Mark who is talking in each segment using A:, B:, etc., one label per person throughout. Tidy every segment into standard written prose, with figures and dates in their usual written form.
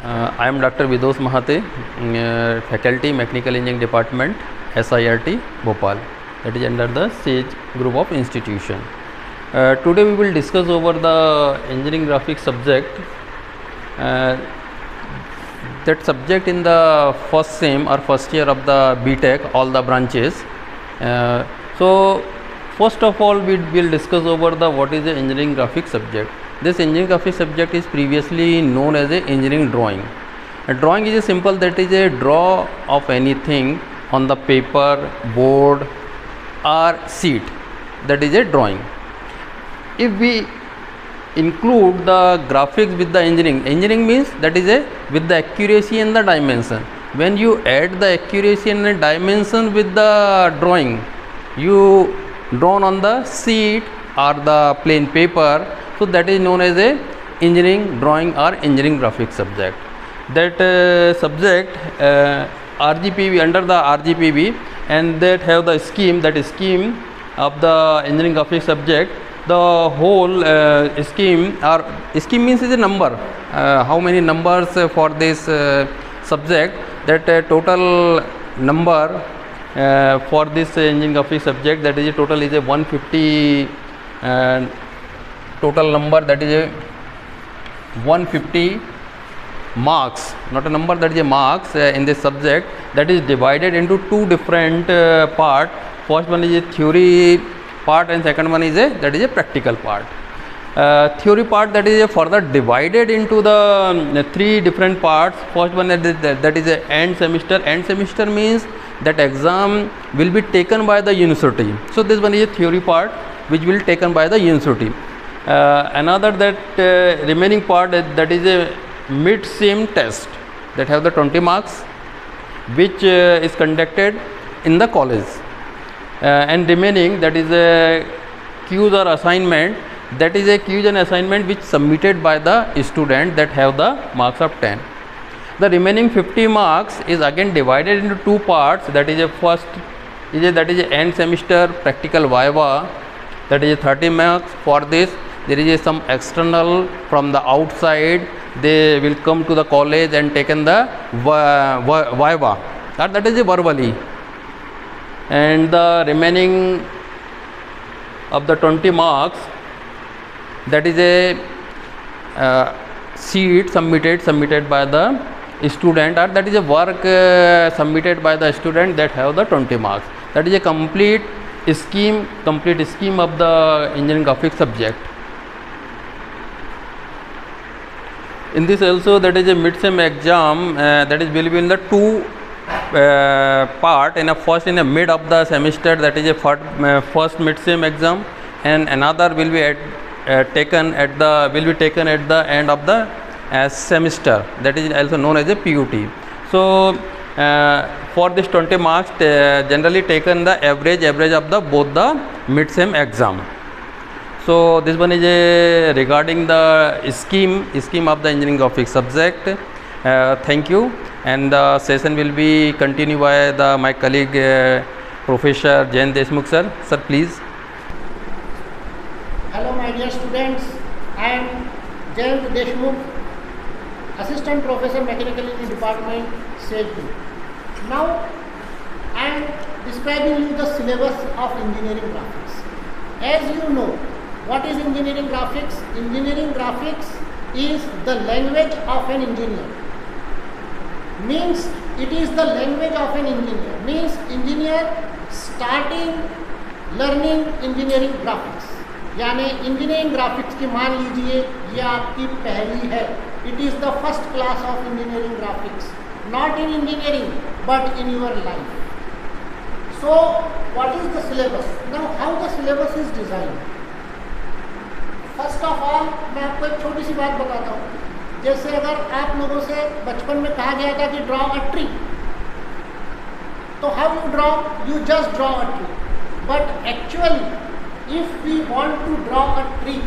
A: I am Dr. Vidos Mahate, Faculty Mechanical Engineering Department, SIRT, Bhopal. That is under the SAGE group of institution. Today we will discuss over the engineering graphics subject. That subject in the first sem or first year of the BTech, all the branches. So first of all, we will discuss over the what is the engineering graphics subject. This engineering graphics subject is previously known as a engineering drawing. A drawing is a simple, that is a draw of anything on the paper, board or sheet. That is a drawing. If we include the graphics with the engineering means that is a with the accuracy and the dimension. When you add the accuracy and the dimension with the drawing, you drawn on the sheet or the plain paper, so that is known as a engineering drawing or engineering graphics subject. That subject RGPV, under the RGPV, and that have the scheme, that is scheme of the engineering graphics subject. The whole scheme, or scheme means is a number, how many numbers for this subject. That total number for this engineering graphics subject, that is a total is a 150 total number, that is a 150 marks, not a number, that is a marks in this subject. That is divided into two different part. First one is a theory part and second one is a that is a practical part. Theory part, that is a further divided into the three different parts. First one that is a end semester. End semester means that exam will be taken by the university. So this one is a theory part which will taken by the university. Another that remaining part, that is a mid-sem test, that have the 20 marks, which is conducted in the college. And remaining, that is a quiz or assignment, that is a quiz and assignment which submitted by the student, that have the marks of 10. The remaining 50 marks is again divided into two parts. That is a first is a, that is a end semester practical viva, that is a 30 marks. For this there is a some external from the outside, they will come to the college and taken the viva, that is a verbally. And the remaining of the 20 marks, that is a sheet submitted by the student, or that is a work submitted by the student, that have the 20 marks. That is a complete scheme of the engineering graphics subject. In this also, that is a mid-sem exam, that is will be in the two part. In a first, in the mid of the semester, that is a first mid-sem exam, and another will be taken at the end of the semester, that is also known as a PUT. So for this 20 marks, generally taken the average of the both the mid-sem exam. So this one is regarding the scheme of the engineering graphics subject. Thank you, and the session will be continued by my colleague Professor Jain Deshmukh sir. Sir, please.
B: Hello my dear students, I am Jain Deshmukh, Assistant Professor Mechanical Engineering Department, SAGE. Now I am describing you the syllabus of engineering graphics. As you know, what is engineering graphics? Engineering graphics is the language of an engineer. Means it is the language of an engineer. Means engineer starting learning engineering graphics. यानी engineering graphics की मान लीजिए ये आपकी पहली है. It is the first class of engineering graphics, not in engineering but in your life. So what is the syllabus? Now how the syllabus is design. First of all मैं आपको एक छोटी सी बात बताता हूँ. जैसे अगर आप लोगों से बचपन में कहा गया था कि ड्रॉ अ ट्री, तो how you draw? You just draw a tree. But actually if we want to draw a tree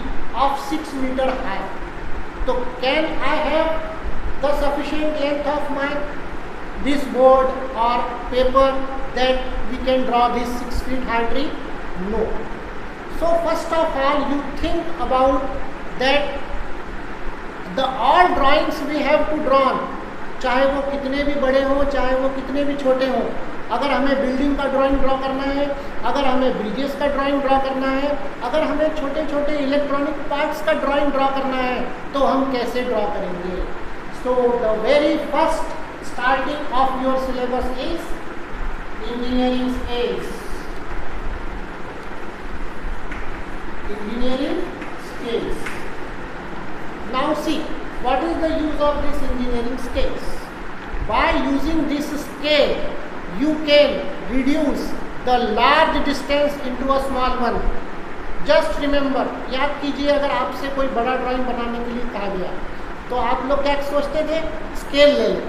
B: of 6 meter high, so can I have the sufficient length of my this board or paper that we can draw this 6 feet high tree? No. So first of all, you think about that the all drawings we have to drawn, चाहे वो कितने भी बड़े हों, चाहे वो कितने भी छोटे हों। अगर हमें बिल्डिंग का ड्राइंग ड्रॉ करना है, अगर हमें ब्रिजेस का ड्राइंग ड्रॉ करना है, अगर हमें छोटे छोटे इलेक्ट्रॉनिक पार्ट्स का ड्राइंग ड्रॉ करना है, तो हम कैसे ड्रॉ करेंगे? So the very first starting of your syllabus is engineering skills. Engineering skills. Now see, what is the use of this engineering skills? By using this scale, you can reduce the large distance into a small one. Just remember, याद कीजिए, अगर आपसे कोई बड़ा drawing बनाने के लिए कहा गया तो आप लोग क्या सोचते थे? स्केल ले लें।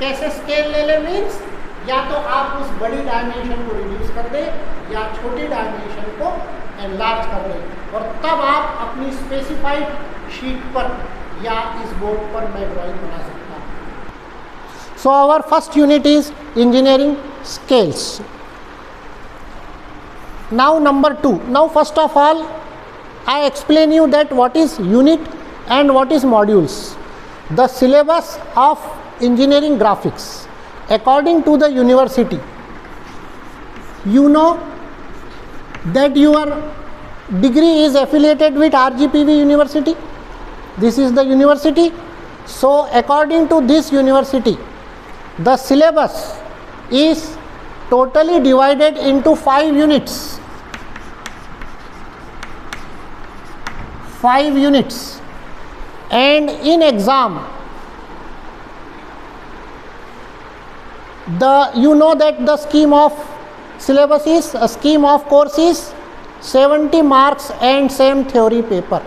B: कैसे स्केल ले लें? मीन्स या तो आप उस बड़ी डायमेंशन को रिड्यूस कर दें या छोटी डायमेंशन को एनलार्ज कर दें, और तब आप अपनी स्पेसिफाइड शीट पर या इस बोर्ड पर मैं ड्राइंग बना सकता हूँ। So our first unit is engineering scales. Now number 2. Now first of all I explain you that what is unit and what is modules. The syllabus of engineering graphics according to the university, you know that your degree is affiliated with RGPV University. This is the university. So according to this university, the syllabus is totally divided into 5 units. 5 units. And in exam, you know that the scheme of syllabus is, a scheme of course is 70 marks and same theory paper.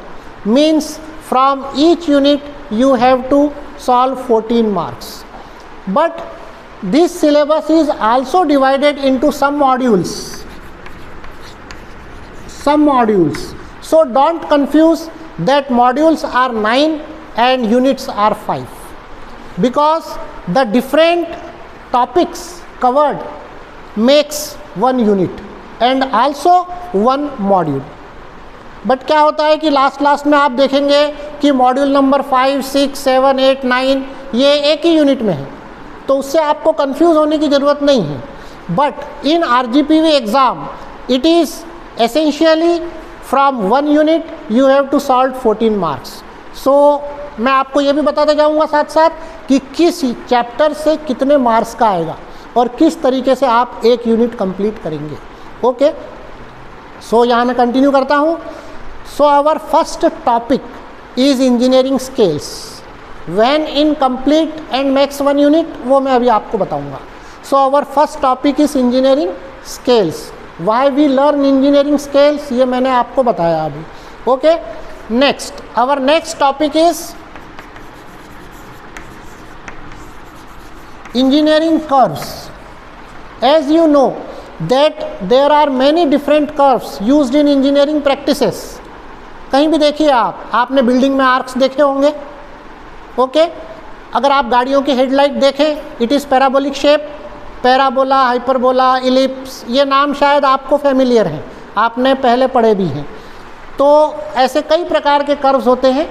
B: Means from each unit you have to solve 14 marks. But this syllabus is also divided into some modules. So don't confuse that modules are 9 and units are 5, because the different topics covered makes one unit and also one module. But क्या होता है कि last में आप देखेंगे कि module number 5, 6, 7, 8, 9 ये एक ही यूनिट में है, तो उससे आपको कंफ्यूज होने की ज़रूरत नहीं है. But in RGPV exam it is essentially from 1 unit you have to solve 14 marks. So मैं आपको ये भी बताते जाऊंगा साथ साथ कि किस चैप्टर से कितने मार्क्स का आएगा और किस तरीके से आप एक यूनिट कंप्लीट करेंगे. ओके, सो यहाँ मैं कंटिन्यू करता हूँ. So our first topic is engineering scales. When in complete and max 1 unit, वो मैं अभी आपको बताऊँगा. So our first topic is engineering scales. Why we learn engineering scales, ये मैंने आपको बताया अभी. Okay, next our next topic is engineering curves. As you know that there are many different curves used in engineering practices. कहीं भी देखिए आपने building में आर्क्स देखे होंगे. ओके, अगर आप गाड़ियों की हेडलाइट देखें, it is parabolic shape, parabola, hyperbola, ellipse, ये नाम शायद आपको फेमिलियर हैं, आपने पहले पढ़े भी हैं. तो ऐसे कई प्रकार के कर्व्स होते हैं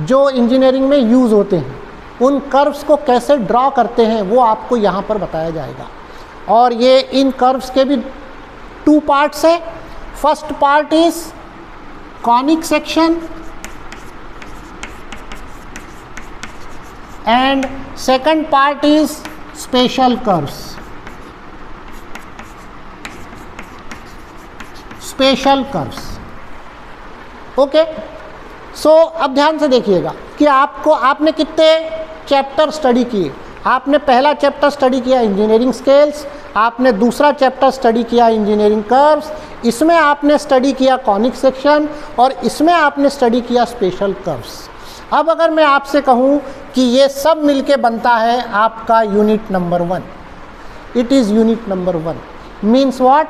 B: जो इंजीनियरिंग में यूज़ होते हैं. उन कर्व्स को कैसे ड्रॉ करते हैं वो आपको यहाँ पर बताया जाएगा. और ये इन कर्व्स के भी 2 पार्ट्स हैं. First part is conic section and second part is special curves. Special curves. Okay, so अब ध्यान से देखिएगा कि आपने कितने चैप्टर स्टडी किए. आपने पहला चैप्टर स्टडी किया इंजीनियरिंग स्केल्स, आपने दूसरा चैप्टर स्टडी किया इंजीनियरिंग कर्व्स, इसमें आपने स्टडी किया कॉनिक सेक्शन और इसमें आपने स्टडी किया स्पेशल कर्व्स. अब अगर मैं आपसे कहूँ कि ये सब मिलके बनता है आपका unit number 1, it is unit number 1. Means what?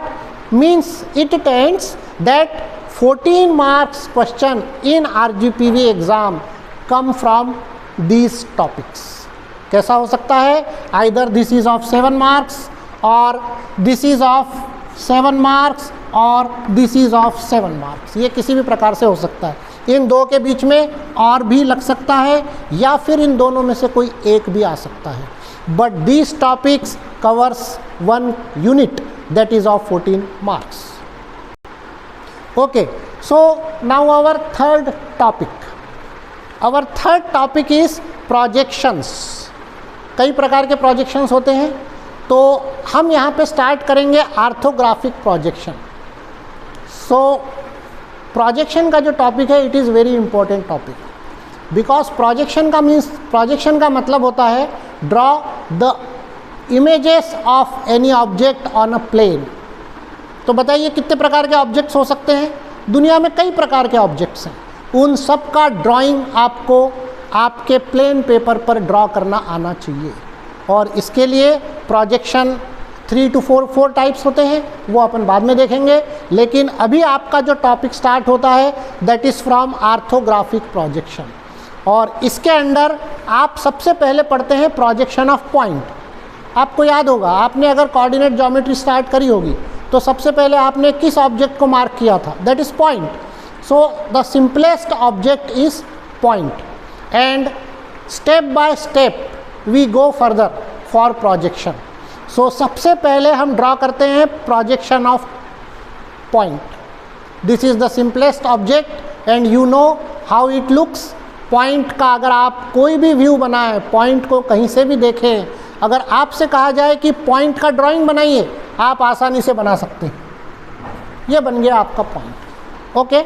B: Means it tends that 14 marks question in RGPV exam come from these topics. कैसा हो सकता है? Either this is of 7 marks or this is of 7 marks or this is of 7 marks. ये किसी भी प्रकार से हो सकता है. इन दो के बीच में और भी लग सकता है या फिर इन दोनों में से कोई एक भी आ सकता है, but these topics covers 1 unit that is of 14 marks. Okay, so now our third topic is projections. कई प्रकार के projections होते हैं, तो हम यहाँ पे स्टार्ट करेंगे ऑर्थोग्राफिक प्रोजेक्शन. सो प्रोजेक्शन का जो टॉपिक है it is very important topic, because projection का मतलब होता है draw the images of any object on a plane. तो बताइए कितने प्रकार के ऑब्जेक्ट्स हो सकते हैं? दुनिया में कई प्रकार के ऑब्जेक्ट्स हैं, उन सब का ड्राइंग आपको आपके प्लेन पेपर पर ड्रॉ करना आना चाहिए. और इसके लिए प्रोजेक्शन 3 to 4 टाइप्स होते हैं, वो अपन बाद में देखेंगे. लेकिन अभी आपका जो टॉपिक स्टार्ट होता है that is from orthographic projection. और इसके अंडर आप सबसे पहले पढ़ते हैं प्रोजेक्शन ऑफ पॉइंट. आपको याद होगा, आपने अगर कोऑर्डिनेट ज्योमेट्री स्टार्ट करी होगी तो सबसे पहले आपने किस ऑब्जेक्ट को मार्क किया था? That is point. So the simplest object is point, and step by step we go further for projection. So सबसे पहले हम ड्रॉ करते हैं projection of point. This is the simplest object and you know how it looks. Point का अगर आप कोई भी व्यू बनाएं, पॉइंट को कहीं से भी देखें, अगर आपसे कहा जाए कि पॉइंट का ड्राइंग बनाइए, आप आसानी से बना सकते हैं. ये बन गया आपका पॉइंट. ओके,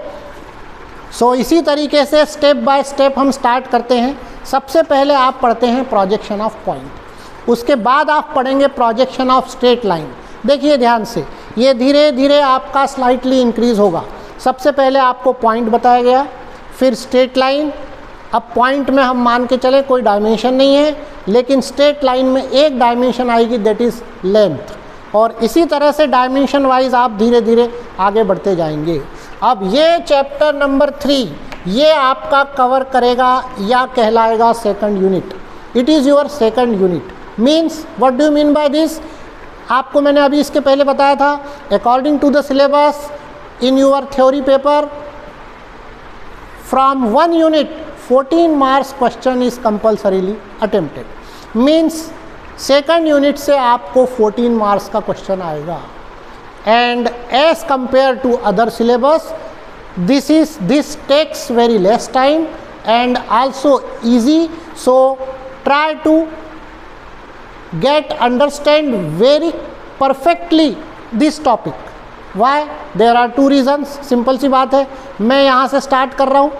B: सो इसी तरीके से स्टेप बाय स्टेप हम स्टार्ट करते हैं. सबसे पहले आप पढ़ते हैं प्रोजेक्शन ऑफ पॉइंट, उसके बाद आप पढ़ेंगे प्रोजेक्शन ऑफ स्ट्रेट लाइन. देखिए ध्यान से, ये धीरे धीरे आपका स्लाइटली इंक्रीज होगा. सबसे पहले आपको पॉइंट बताया गया, फिर स्ट्रेट लाइन. अब पॉइंट में हम मान के चले कोई डायमेंशन नहीं है, लेकिन स्ट्रेट लाइन में एक डायमेंशन आएगी दैट इज़ लेंथ. और इसी तरह से डायमेंशन वाइज आप धीरे धीरे आगे बढ़ते जाएंगे. अब ये चैप्टर नंबर 3 ये आपका कवर करेगा या कहलाएगा second unit. It is your second unit. Means what do you mean by this? आपको मैंने अभी इसके पहले बताया था, according to the syllabus in your theory paper from 1 unit 14 marks question is compulsorily attempted. Means second unit से आपको 14 marks का क्वेश्चन आएगा. And as compare to other syllabus this takes very less time and also easy. So try to understand very perfectly this topic. Why? There are two reasons. Simple सी बात है, मैं यहाँ से स्टार्ट कर रहा हूँ.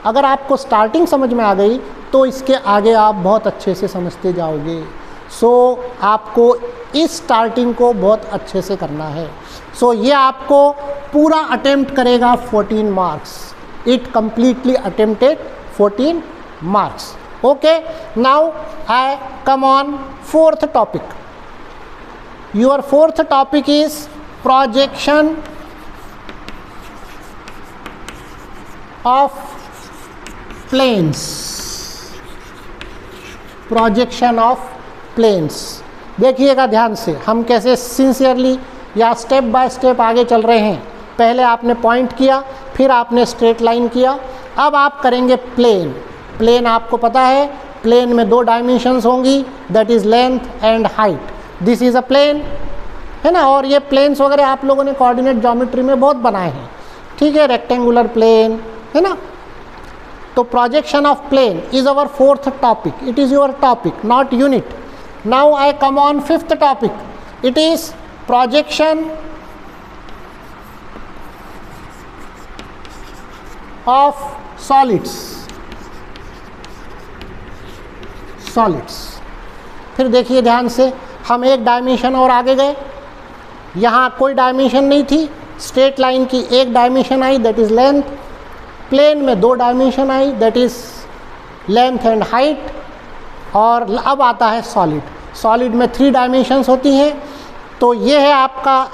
B: अगर आपको स्टार्टिंग समझ में आ गई तो इसके आगे आप बहुत अच्छे से समझते जाओगे. सो आपको इस स्टार्टिंग को बहुत अच्छे से करना है. सो ये आपको पूरा अटेम्प्ट करेगा 14 marks. It completely attempted 14 marks. Okay, now I come on fourth topic. Your fourth topic is projection of planes. Projection of planes. देखिएगा ध्यान से, हम कैसे सिंसियरली या स्टेप बाय स्टेप आगे चल रहे हैं. पहले आपने पॉइंट किया, फिर आपने स्ट्रेट लाइन किया, अब आप करेंगे प्लेन. प्लेन आपको पता है, प्लेन में 2 डायमेंशंस होंगी, that is length and height. This is a plane, है ना. और ये प्लेन्स वगैरह आप लोगों ने कोऑर्डिनेट ज्योमेट्री में बहुत बनाए हैं, ठीक है. रेक्टेंगुलर प्लेन, है ना. तो projection of plane is our fourth topic. It is your topic, not unit. Now I come on fifth topic. It is projection of solids. फिर देखिए ध्यान से, हम एक डायमेंशन और आगे गए. यहाँ कोई डायमेंशन नहीं थी, स्ट्रेट लाइन की एक डायमेंशन आई दैट इज़ लेंथ. प्लेन में 2 डायमेंशन आई that is length and height. और अब आता है सॉलिड. सॉलिड में 3 डायमेंशंस होती हैं. तो ये है आपका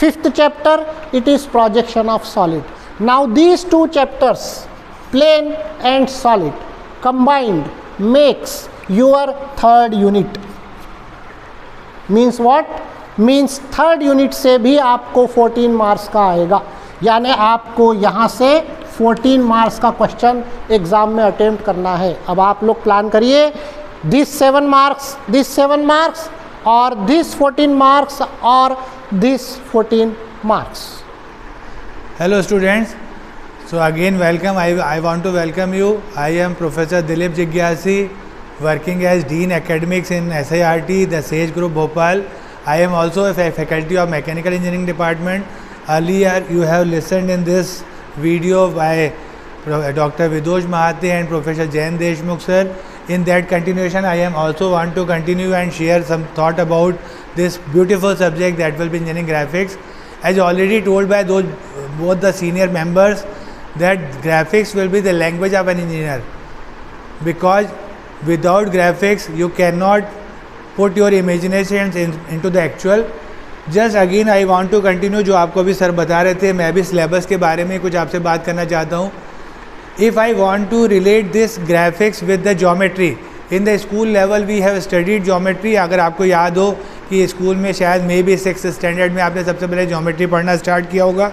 B: 5th chapter. It is projection of solid. Now these 2 chapters, plane and solid, combined makes your 3rd unit. Means what? Means 3rd unit से भी आपको 14 मार्क्स का आएगा. यानी आपको यहाँ से 14 मार्क्स का क्वेश्चन एग्ज़ाम में अटेम्प्ट करना है। अब आप लोग प्लान करिए, दिस 7 मार्क्स और दिस 14 मार्क्स और this 14 marks.
C: Hello students, so again welcome. I want to welcome you. I am Professor Dilip Jigyasi, working as Dean Academics in SIRT, the SAGE Group Bhopal. I am also a faculty of Mechanical Engineering Department. Earlier you have listened in this video by Dr. Vidosh Mahaty and Professor Jain Deshmukh sir. In that continuation, I am also want to continue and share some thought about this beautiful subject that will be engineering graphics. As already told by both the senior members, that graphics will be the language of an engineer, because without graphics you cannot put your imaginations into the actual. Just again I want to continue जो आपको भी sir बता रहे थे, मैं भी syllabus के बारे में कुछ आपसे बात करना चाहता हूँ. If I want to relate this graphics with the geometry, in the school level we have studied geometry. अगर आपको याद हो कि स्कूल में शायद मे बी 6th स्टैंडर्ड में आपने सबसे पहले ज्योमेट्री पढ़ना स्टार्ट किया होगा.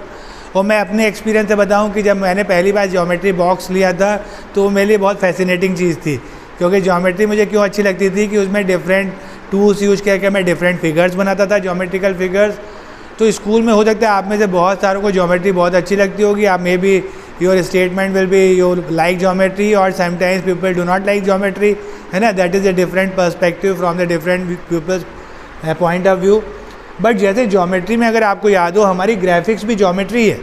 C: और मैं अपने एक्सपीरियंस से बताऊं कि जब मैंने पहली बार ज्योमेट्री बॉक्स लिया था तो मेरे लिए बहुत फैसिनेटिंग चीज़ थी, क्योंकि ज्योमेट्री मुझे क्यों अच्छी लगती थी कि उसमें डिफरेंट टूल्स यूज करके मैं डिफरेंट फिगर्स बनाता था, ज्योमेट्रिकल फिगर्स. तो स्कूल में हो सकता है आप में से बहुत सारों को ज्योमेट्री बहुत अच्छी लगती होगी. आप may be your statement will be your like geometry और sometimes people do not like geometry, है ना. That is a different perspective from the different people's point of view. But जैसे ज्योमेट्री में अगर आपको याद हो, हमारी ग्राफिक्स भी ज्योमेट्री है.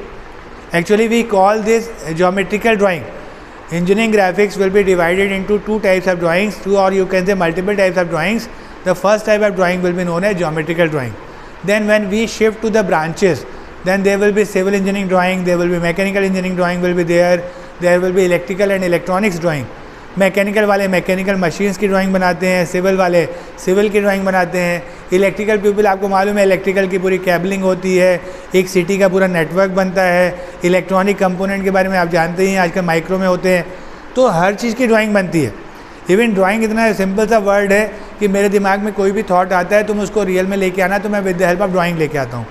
C: Actually we call this geometrical drawing. Engineering graphics will be divided into two types of drawings, two or you can say multiple types of drawings. The first type of drawing will be known as geometrical drawing. Then when we shift to the branches, then there will be civil engineering drawing, there will be mechanical engineering drawing will be there will be electrical and electronics drawing. Mechanical वाले mechanical machines की drawing बनाते हैं, civil वाले civil की drawing बनाते हैं. Electrical people आपको मालूम है इलेक्ट्रिकल की पूरी केबलिंग होती है, एक सिटी का पूरा नेटवर्क बनता है. इलेक्ट्रॉनिक कंपोनेंट के बारे में आप जानते ही हैं, आजकल माइक्रो में होते हैं. तो हर चीज़ की ड्राइंग बनती है. इवन ड्राइंग इतना सिंपल सा वर्ड है कि मेरे दिमाग में कोई भी थॉट आता है तो मैं उसको रियल में लेके आना, तो मैं with the help of drawing लेके आता हूँ.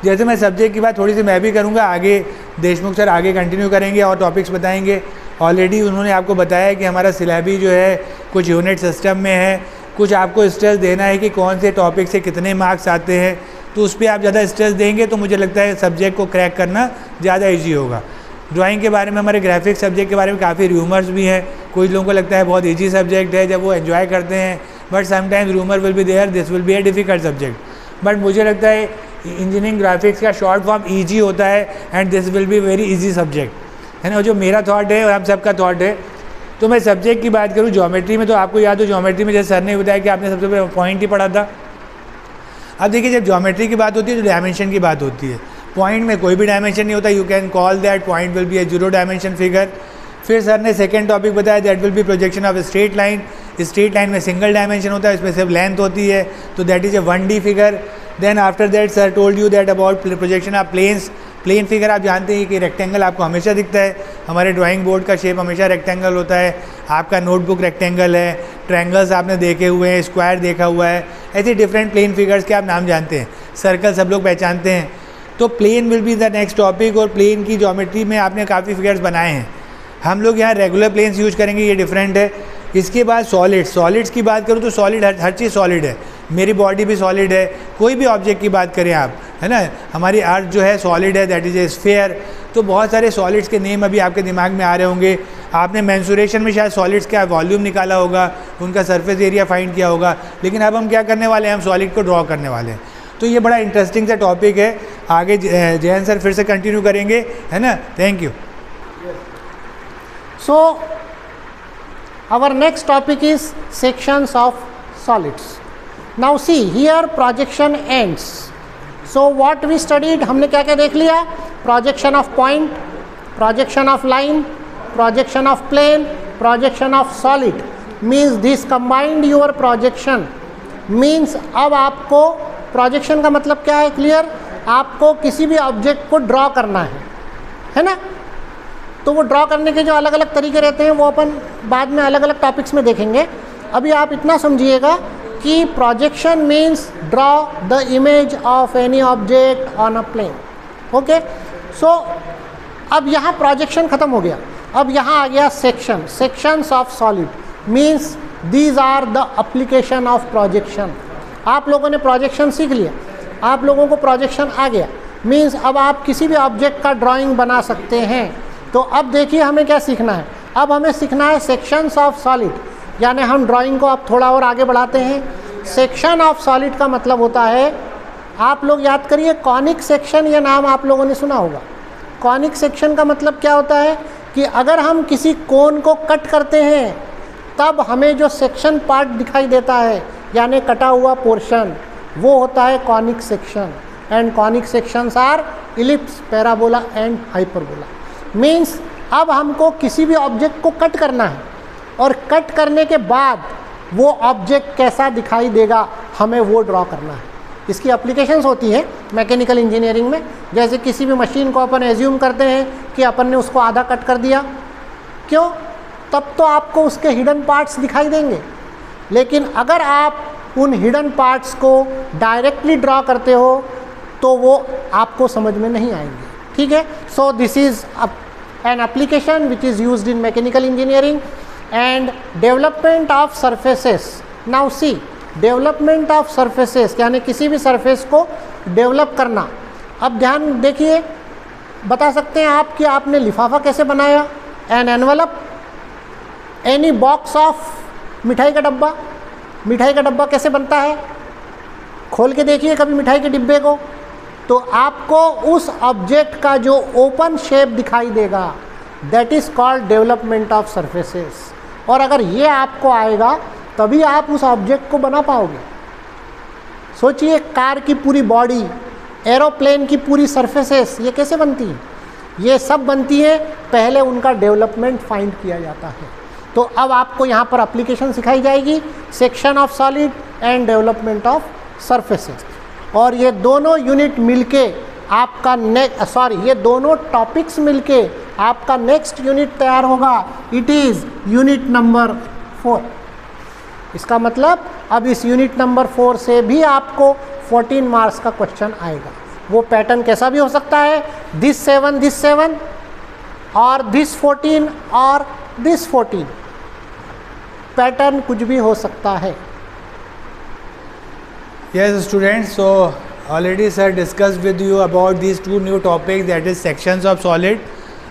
C: जैसे मैं सब्जेक्ट की बात थोड़ी सी मैं भी करूँगा, आगे देशमुख सर आगे कंटिन्यू करेंगे और टॉपिक्स बताएंगे. ऑलरेडी उन्होंने आपको बताया कि हमारा सिलेबस जो है कुछ यूनिट सिस्टम में है, कुछ आपको स्ट्रेस देना है कि कौन से टॉपिक से कितने मार्क्स आते हैं. तो उस पर आप ज़्यादा स्ट्रेस देंगे तो मुझे लगता है सब्जेक्ट को क्रैक करना ज़्यादा ईजी होगा. ड्राइंग के बारे में, हमारे ग्राफिक्स सब्जेक्ट के बारे में काफ़ी रूमर्स भी हैं. कुछ लोगों को लगता है बहुत ईजी सब्जेक्ट है जब वो एंजॉय करते हैं, but sometimes rumour will be there this will be a difficult subject. But मुझे लगता है इंजीनियरिंग ग्राफिक्स का शॉर्ट फॉर्म ईजी होता है and this will be very easy subject, है ना. जो मेरा थॉट है और हम सबका थॉट है. तो मैं सब्जेक्ट की बात करूँ ज्योमेट्री में, तो आपको याद हो ज्योमेट्री में जैसे सर ने बताया कि आपने सबसे पहले पॉइंट ही पढ़ा था. अब देखिए जब ज्योमेट्री की बात होती है तो डायमेंशन की बात होती है. पॉइंट में कोई भी डायमेंशन नहीं होता. You can call that point will be a 0 dimension figure. फिर सर ने सेकंड टॉपिक बताया that will be projection of straight line. Straight line में सिंगल डायमेंशन होता है, इसमें सिर्फ लेंथ होती है, तो that is a 1D figure. Then after that sir told you that about projection of planes. Plane figure आप जानते हैं कि रेक्टेंगल आपको हमेशा दिखता है. हमारे ड्राइंग बोर्ड का शेप हमेशा रेक्टेंगल होता है. आपका नोटबुक रेक्टेंगल है. ट्रायंगल्स आपने देखे हुए हैं, स्क्वायर देखा हुआ है. ऐसे डिफरेंट प्लेन फिगर्स के आप नाम जानते हैं. सर्कल सब लोग पहचानते हैं. तो plane will be the next topic. और प्लेन की ज्योमेट्री में आपने काफ़ी फिगर्स बनाए हैं. हम लोग यहाँ रेगुलर प्लेन्स यूज करेंगे, ये डिफरेंट है. इसके बाद सॉलिड्स की बात करूँ तो सॉलिड हर चीज़ सॉलिड है. मेरी बॉडी भी सॉलिड है. कोई भी ऑब्जेक्ट की बात करें आप, है ना, हमारी अर्थ जो है सॉलिड है, दैट इज़ ए स्फीयर. तो बहुत सारे सॉलिड्स के नेम अभी आपके दिमाग में आ रहे होंगे. आपने मेंसुरेशन में शायद सॉलिड्स का वॉल्यूम निकाला होगा, उनका सरफेस एरिया फाइंड किया होगा. लेकिन अब हम क्या करने वाले हैं, हम सॉलिड को ड्रॉ करने वाले हैं. तो ये बड़ा इंटरेस्टिंग सा टॉपिक है. आगे जयंत सर फिर से कंटिन्यू करेंगे, है ना. Thank you.
B: So our next topic is sections of solids. Now see here projection ends. So what we studied, हमने क्या क्या देख लिया? Projection of point, projection of line, projection of plane, projection of solid. Means this combined your projection. Means अब आपको projection का मतलब क्या है? क्लियर. आपको किसी भी ऑब्जेक्ट को ड्रॉ करना है ना. तो वो ड्रॉ करने के जो अलग अलग तरीके रहते हैं वो अपन बाद में अलग अलग टॉपिक्स में देखेंगे. अभी आप इतना समझिएगा कि projection means draw the image of any object on a plane. Okay. So अब यहाँ प्रोजेक्शन खत्म हो गया, अब यहाँ आ गया section, sections of solid, means these are the application of projection. आप लोगों ने प्रोजेक्शन सीख लिया, आप लोगों को प्रोजेक्शन आ गया, मीन्स अब आप किसी भी ऑब्जेक्ट का ड्राइंग बना सकते हैं। तो अब देखिए हमें क्या सीखना है, अब हमें सीखना है सेक्शंस ऑफ सॉलिड, यानी हम ड्राइंग को अब थोड़ा और आगे बढ़ाते हैं। सेक्शन ऑफ सॉलिड का मतलब होता है, आप लोग याद करिए कॉनिक सेक्शन, ये नाम आप लोगों ने सुना होगा। कॉनिक सेक्शन का मतलब क्या होता है कि अगर हम किसी कोन को कट करते हैं तब हमें जो सेक्शन पार्ट दिखाई देता है, यानी कटा हुआ पोर्शन, वो होता है conic section. And conic sections are ellipse, parabola and hyperbola. Means अब हमको किसी भी ऑब्जेक्ट को कट करना है और कट करने के बाद वो ऑब्जेक्ट कैसा दिखाई देगा हमें वो ड्रॉ करना है। इसकी एप्लीकेशंस होती है मैकेनिकल इंजीनियरिंग में। जैसे किसी भी मशीन को अपन एज्यूम करते हैं कि अपन ने उसको आधा कट कर दिया, क्यों? तब तो आपको उसके हिडन पार्ट्स दिखाई देंगे, लेकिन अगर आप उन हिडन पार्ट्स को डायरेक्टली ड्रॉ करते हो तो वो आपको समझ में नहीं आएंगे, ठीक है। So this is an application which is used in mechanical engineering and development of surfaces. Now see, development of surfaces यानी किसी भी सरफेस को डेवलप करना। अब ध्यान देखिए, बता सकते हैं आप कि आपने लिफाफा कैसे बनाया? An envelope, any box of मिठाई का डब्बा। मिठाई का डब्बा कैसे बनता है? खोल के देखिए कभी मिठाई के डिब्बे को, तो आपको उस ऑब्जेक्ट का जो ओपन शेप दिखाई देगा, that is called development of surfaces. और अगर ये आपको आएगा तभी आप उस ऑब्जेक्ट को बना पाओगे। सोचिए, कार की पूरी बॉडी, एरोप्लेन की पूरी सरफेसेस, ये कैसे बनती हैं? ये सब बनती है, पहले उनका डेवलपमेंट फाइंड किया जाता है। तो अब आपको यहाँ पर एप्लीकेशन सिखाई जाएगी, section of solid and development of surfaces. और ये दोनों यूनिट मिलके आपका ये दोनों टॉपिक्स मिलके आपका नेक्स्ट यूनिट तैयार होगा। It is unit number 4। इसका मतलब अब इस यूनिट नंबर 4 से भी आपको 14 मार्क्स का क्वेश्चन आएगा। वो पैटर्न कैसा भी हो सकता है, दिस 7 और दिस 14 और दिस 14, पैटर्न कुछ भी हो सकता है।
C: Yes students, so already sir discussed with you about these two new topics, that is sections of solid.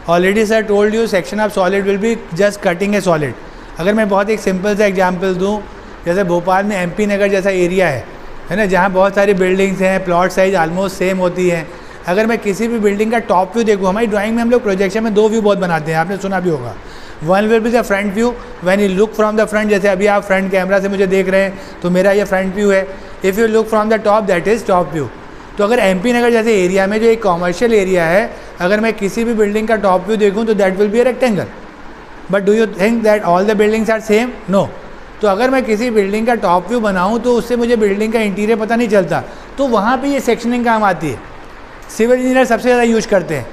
C: Already sir told you section of solid will be just cutting a solid. अगर मैं बहुत एक simple सा example दूं, जैसे भोपाल में MP नगर जैसा area है ना, जहाँ बहुत सारी बिल्डिंग्स हैं, प्लॉट साइज ऑलमोस्ट सेम होती हैं। अगर मैं किसी भी बिल्डिंग का टॉप व्यू देखूँ, हमारी ड्राइंग में हम लोग प्रोजेक्शन में 2 व्यू बहुत बनाते हैं, आपने सुना भी होगा। One will be the front view, when you look from the front, जैसे अभी आप फ्रंट कैमरा से मुझे देख रहे हैं तो मेरा ये फ्रंट व्यू है। If you look from the top, that is top view. तो अगर MP नगर जैसे एरिया में जो एक कॉमर्शियल एरिया है, अगर मैं किसी भी बिल्डिंग का टॉप व्यू देखूँ तो that will be a rectangle. But do you think that all the buildings are same? No. तो अगर मैं किसी बिल्डिंग का टॉप व्यू बनाऊँ तो उससे मुझे बिल्डिंग का इंटीरियर पता नहीं चलता, तो वहाँ पर ये सेक्शनिंग काम आती है। सिविल इंजीनियर सबसे ज़्यादा यूज करते हैं,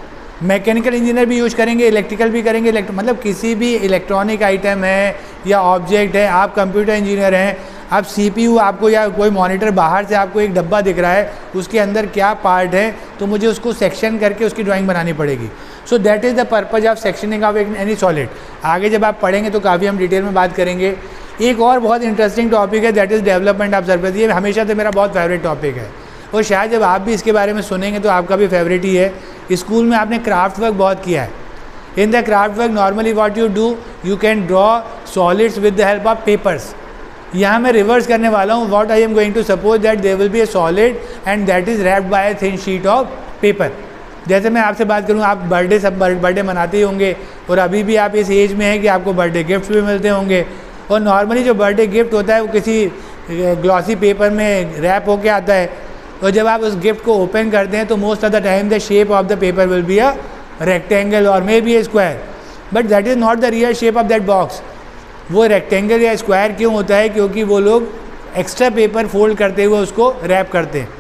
C: मैकेनिकल इंजीनियर भी यूज करेंगे, इलेक्ट्रिकल भी करेंगे। मतलब किसी भी इलेक्ट्रॉनिक आइटम है या ऑब्जेक्ट है, आप कंप्यूटर इंजीनियर हैं, आप CPU, आपको या कोई मॉनिटर बाहर से आपको एक डब्बा दिख रहा है, उसके अंदर क्या पार्ट है, तो मुझे उसको सेक्शन करके उसकी ड्राइंग बनानी पड़ेगी। So that is the purpose of sectioning of any solid. आगे जब आप पढ़ेंगे तो काफ़ी हम डिटेल में बात करेंगे। एक और बहुत इंटरेस्टिंग टॉपिक है, that is development of surface. ये हमेशा से मेरा बहुत फेवरेट टॉपिक है और शायद जब आप भी इसके बारे में सुनेंगे तो आपका भी फेवरेट ही है। स्कूल में आपने क्राफ्ट वर्क बहुत किया है। In the craft work normally what you do, you can draw solids with the help of papers. यहाँ मैं रिवर्स करने वाला हूँ। What I am going to suppose that there will be a solid and that is wrapped by a thin sheet of paper. जैसे मैं आपसे बात करूँ, आप बर्थडे मनाते ही होंगे और अभी भी आप इस एज में हैं कि आपको बर्थडे गिफ्ट भी मिलते होंगे। और नॉर्मली जो बर्थडे गिफ्ट होता है वो किसी ग्लॉसी पेपर में रैप होके आता है, और जब आप उस गिफ्ट को ओपन करते हैं तो most of the time the shape of the paper will be a rectangle और may be a square, but that is not the real shape of that box. वो रेक्टेंगल या स्क्वायर क्यों होता है? क्योंकि वो लोग एक्स्ट्रा पेपर फोल्ड करते हुए उसको रैप करते हैं।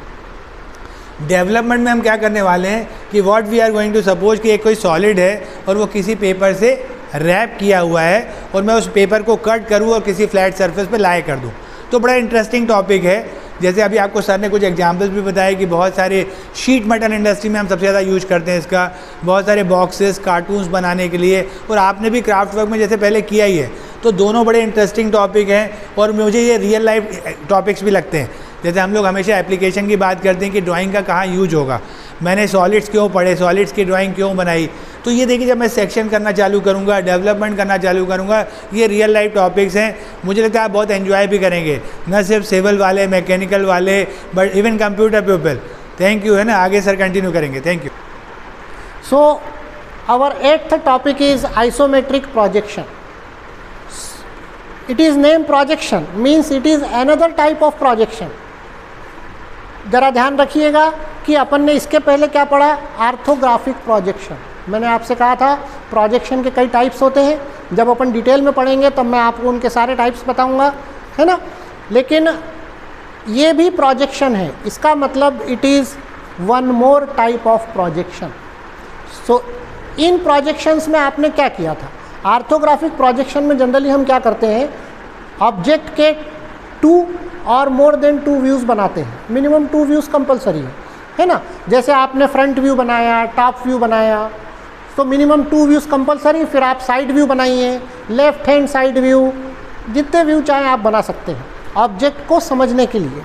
C: डेवलपमेंट में हम क्या करने वाले हैं कि what we are going to suppose कि एक कोई सॉलिड है और वो किसी पेपर से रैप किया हुआ है और मैं उस पेपर को कट करूँ और किसी फ्लैट सरफेस पे लाए कर दूँ। तो बड़ा इंटरेस्टिंग टॉपिक है। जैसे अभी आपको सर ने कुछ एग्जांपल्स भी बताया कि बहुत सारे शीट मेटल इंडस्ट्री में हम सबसे ज़्यादा यूज करते हैं इसका, बहुत सारे बॉक्सेस कार्टून्स बनाने के लिए, और आपने भी क्राफ्ट वर्क में जैसे पहले किया ही है। तो दोनों बड़े इंटरेस्टिंग टॉपिक हैं और मुझे ये रियल लाइफ टॉपिक्स भी लगते हैं। जैसे हम लोग हमेशा एप्लीकेशन की बात करते हैं कि ड्राइंग का कहाँ यूज होगा, मैंने सॉलिड्स क्यों पढ़े, सॉलिड्स की ड्राइंग क्यों बनाई। तो ये देखिए जब मैं सेक्शन करना चालू करूँगा, डेवलपमेंट करना चालू करूँगा, ये रियल लाइफ टॉपिक्स हैं। मुझे लगता है आप बहुत एंजॉय भी करेंगे, न सिर्फ सिविल वाले, मैकेनिकल वाले, but even computer people. Thank you, है ना, आगे सर कंटिन्यू करेंगे। Thank you.
B: So our 8th topic is isometric projection. It is named projection, means it is another type of projection. ज़रा ध्यान रखिएगा कि अपन ने इसके पहले क्या पढ़ा, आर्थोग्राफिक प्रोजेक्शन। मैंने आपसे कहा था प्रोजेक्शन के कई टाइप्स होते हैं, जब अपन डिटेल में पढ़ेंगे तब मैं आपको उनके सारे टाइप्स बताऊंगा, है ना। लेकिन ये भी प्रोजेक्शन है, इसका मतलब it is one more type of projection. So in projections में आपने क्या किया था, आर्थोग्राफिक प्रोजेक्शन में जनरली हम क्या करते हैं, ऑब्जेक्ट के 2 और मोर देन 2 व्यूज़ बनाते हैं, मिनिमम 2 व्यूज़ कंपलसरी है ना। जैसे आपने फ्रंट व्यू बनाया, टॉप व्यू बनाया, तो मिनिमम 2 व्यूज़ कंपलसरी, फिर आप साइड व्यू बनाइए, लेफ्ट हैंड साइड व्यू, जितने व्यू चाहें आप बना सकते हैं ऑब्जेक्ट को समझने के लिए।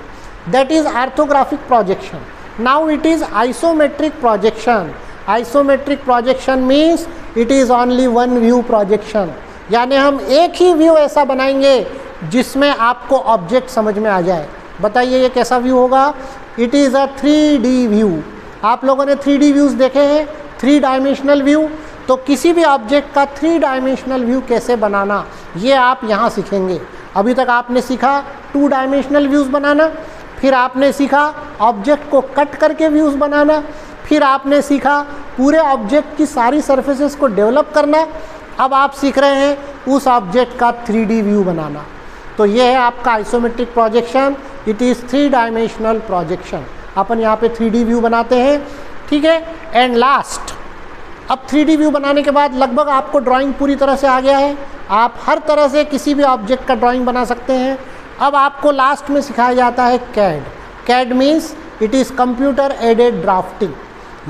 B: That is orthographic projection. Now it is isometric projection. Isometric projection means it is only one view projection, यानी हम एक ही व्यू ऐसा बनाएंगे जिसमें आपको ऑब्जेक्ट समझ में आ जाए। बताइए ये कैसा व्यू होगा, it is a 3D view. आप लोगों ने 3D व्यूज़ देखे हैं, 3 डायमेंशनल व्यू, तो किसी भी ऑब्जेक्ट का 3 डायमेंशनल व्यू कैसे बनाना ये आप यहाँ सीखेंगे। अभी तक आपने सीखा 2 डायमेंशनल व्यूज़ बनाना, फिर आपने सीखा ऑब्जेक्ट को कट करके व्यूज़ बनाना, फिर आपने सीखा पूरे ऑब्जेक्ट की सारी सर्फेसेस को डेवलप करना, अब आप सीख रहे हैं उस ऑब्जेक्ट का 3D व्यू बनाना। तो ये है आपका isometric projection, it is 3 dimensional projection. अपन यहाँ पे 3D व्यू बनाते हैं, ठीक है। एंड लास्ट, अब 3D व्यू बनाने के बाद लगभग आपको ड्राइंग पूरी तरह से आ गया है, आप हर तरह से किसी भी ऑब्जेक्ट का ड्राइंग बना सकते हैं। अब आपको लास्ट में सिखाया जाता है CAD. CAD means it is computer aided drafting,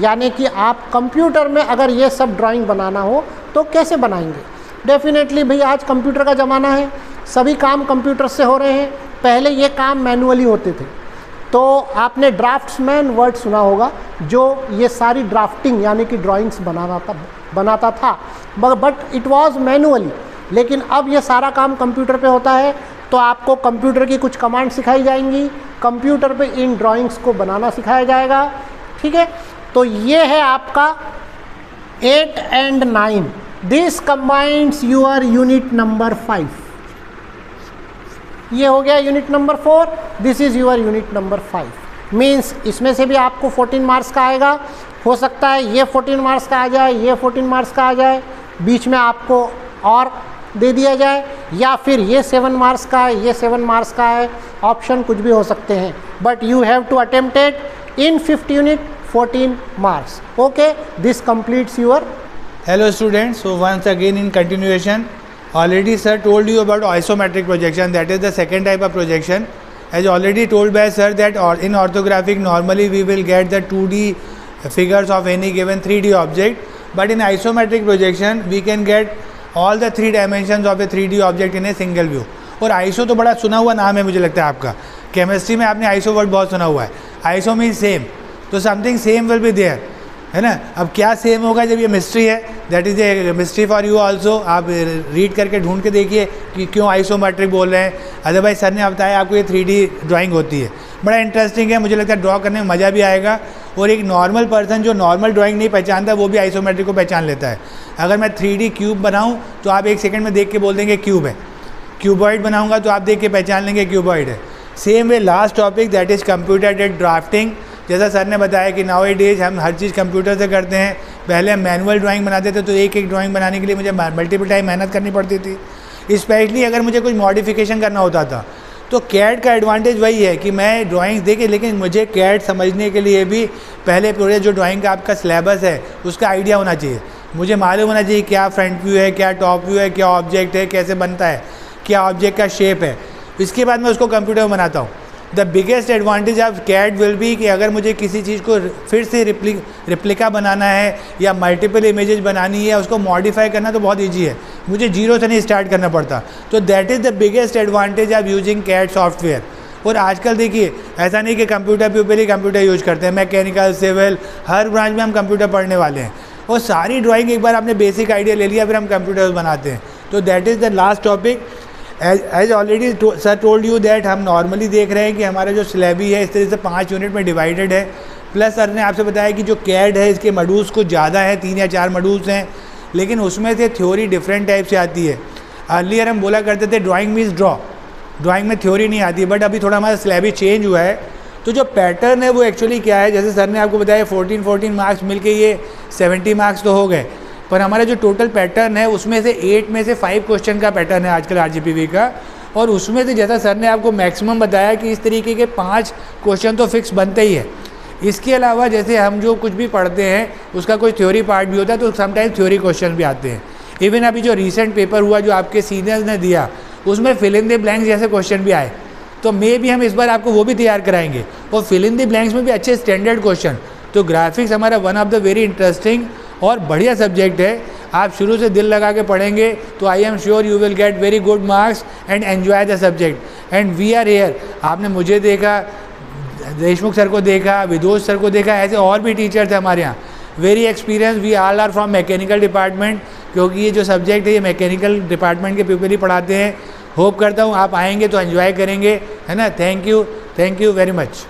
B: यानी कि आप कंप्यूटर में अगर ये सब ड्राइंग बनाना हो तो कैसे बनाएंगे। डेफिनेटली भाई आज कंप्यूटर का ज़माना है, सभी काम कंप्यूटर से हो रहे हैं, पहले ये काम मैनुअली होते थे। तो आपने ड्राफ्ट्समैन वर्ड सुना होगा, जो ये सारी ड्राफ्टिंग यानी कि ड्राइंग्स बनाता था, बट इट वाज मैनुअली। लेकिन अब ये सारा काम कंप्यूटर पे होता है, तो आपको कंप्यूटर की कुछ कमांड सिखाई जाएंगी, कंप्यूटर पे इन ड्राइंग्स को बनाना सिखाया जाएगा, ठीक है। तो ये है आपका 8 and 9, this combines your unit number 5। ये हो गया unit number 4, this is your unit number 5। Means इसमें से भी आपको 14 मार्क्स का आएगा, हो सकता है ये 14 मार्क्स का आ जाए, ये 14 मार्क्स का आ जाए, बीच में आपको और दे दिया जाए, या फिर ये 7 मार्क्स का है, ये 7 मार्क्स का है, ऑप्शन कुछ भी हो सकते हैं, but you have to attempt it in 5th unit 14 marks. Okay, this completes your.
C: Hello students, so once again in continuation, already sir told you about isometric projection, that is the second type of projection. As already told by sir that in orthographic normally we will get the 2D figures of any given 3D object, but in isometric projection we can get all the 3 dimensions of a 3D object in a single view. और iso तो बड़ा सुना हुआ नाम है मुझे लगता है आपका, केमिस्ट्री में आपने आइसो वर्ड बहुत सुना हुआ है। आइसो मीन सेम, तो something same will be there, है ना। अब क्या सेम होगा, जब ये मिस्ट्री है, that is a mystery for you also. आप रीड करके ढूंढ के देखिए कि क्यों आइसोमेट्रिक बोल रहे हैं। अदरवाइज सर ने बताया आपको ये 3D ड्राइंग होती है, बड़ा इंटरेस्टिंग है, मुझे लगता है ड्रॉ करने में मज़ा भी आएगा। और एक नॉर्मल पर्सन जो नॉर्मल ड्राइंग नहीं पहचानता वो भी आइसोमेट्रिक को पहचान लेता है। अगर मैं 3D क्यूब बनाऊँ तो आप 1 सेकेंड में देख के बोल देंगे क्यूब है, क्यूबॉइड बनाऊँगा तो आप देख के पहचान लेंगे क्यूबॉइड है। Same way last topic that is computer aided drafting. जैसा सर ने बताया कि नाउ ए डेज हम हर चीज़ कंप्यूटर से करते हैं। पहले हम मैनुअल ड्राइंग बनाते थे, तो एक एक ड्राइंग बनाने के लिए मुझे मल्टीपल टाइम मेहनत करनी पड़ती थी, स्पेशली अगर मुझे कुछ मॉडिफिकेशन करना होता था। तो कैड का एडवांटेज वही है कि मैं ड्राइंग्स देखे, लेकिन मुझे कैड समझने के लिए भी पहले पूरे जो ड्राइंग का आपका सिलेबस है उसका आइडिया होना चाहिए। मुझे मालूम होना चाहिए क्या फ्रंट व्यू है, क्या टॉप व्यू है, क्या ऑब्जेक्ट है, कैसे बनता है, क्या ऑब्जेक्ट का शेप है। इसके बाद मैं उसको कंप्यूटर में बनाता हूँ। The biggest advantage of CAD will be कि अगर मुझे किसी चीज़ को फिर से रिप्लिका बनाना है या मल्टीपल इमेजेस बनानी है, उसको मॉडिफाई करना तो बहुत ईजी है, मुझे जीरो से नहीं स्टार्ट करना पड़ता। तो that is the biggest advantage of using CAD software. और आजकल देखिए ऐसा नहीं कि कंप्यूटर पीपल ही कंप्यूटर यूज करते हैं, मैकेनिकल, सिविल, हर ब्रांच में हम कंप्यूटर पढ़ने वाले हैं। और सारी ड्राइंग एक बार आपने बेसिक आइडिया ले लिया, फिर हम कंप्यूटर बनाते हैं। तो that is the last topic. As already sir told you that हम नॉर्मली देख रहे हैं कि हमारा जो सिलेबी है इस तरह से 5 यूनिट में डिवाइडेड है। प्लस सर ने आपसे बताया कि जो कैड है इसके मॉड्यूल्स कुछ ज़्यादा है, 3 या 4 मॉड्यूल्स हैं, लेकिन उसमें से थ्योरी डिफरेंट टाइप से आती है। अर्लियर हम बोला करते थे ड्राइंग मीन्स ड्रॉ, ड्राइंग में थ्योरी नहीं आती, बट अभी थोड़ा हमारा सिलेबस चेंज हुआ है। तो जो पैटर्न है वो एक्चुअली क्या है, जैसे सर ने आपको बताया 14 मार्क्स मिलके ये 70 मार्क्स तो हो गए, पर हमारा जो टोटल पैटर्न है उसमें से 8 में से 5 क्वेश्चन का पैटर्न है आजकल RGPV का। और उसमें से जैसा सर ने आपको मैक्सिमम बताया कि इस तरीके के 5 क्वेश्चन तो फिक्स बनते ही है। इसके अलावा जैसे हम जो कुछ भी पढ़ते हैं उसका कोई थ्योरी पार्ट भी होता है, तो समटाइम्स थ्योरी क्वेश्चन भी आते हैं। इवन अभी जो रिसेंट पेपर हुआ जो आपके सीनियर्स ने दिया उसमें फिल इन द ब्लैंक्स जैसे क्वेश्चन भी आए, तो मे भी हम इस बार आपको वो भी तैयार कराएंगे। और फिल इन द ब्लैंक्स में भी अच्छे स्टैंडर्ड क्वेश्चन। तो ग्राफिक्स हमारा one of the very interesting और बढ़िया सब्जेक्ट है। आप शुरू से दिल लगा के पढ़ेंगे तो I am sure you will get very good marks and enjoy the subject. And we are here. आपने मुझे देखा, देशमुख सर को देखा, विदोष सर को देखा, ऐसे और भी टीचर्स हैं हमारे यहाँ, very experience. We all are from mechanical department, क्योंकि ये जो सब्जेक्ट है ये मैकेनिकल डिपार्टमेंट के पीपल ही पढ़ाते हैं। होप करता हूँ आप आएंगे तो एंजॉय करेंगे, है ना। Thank you very much.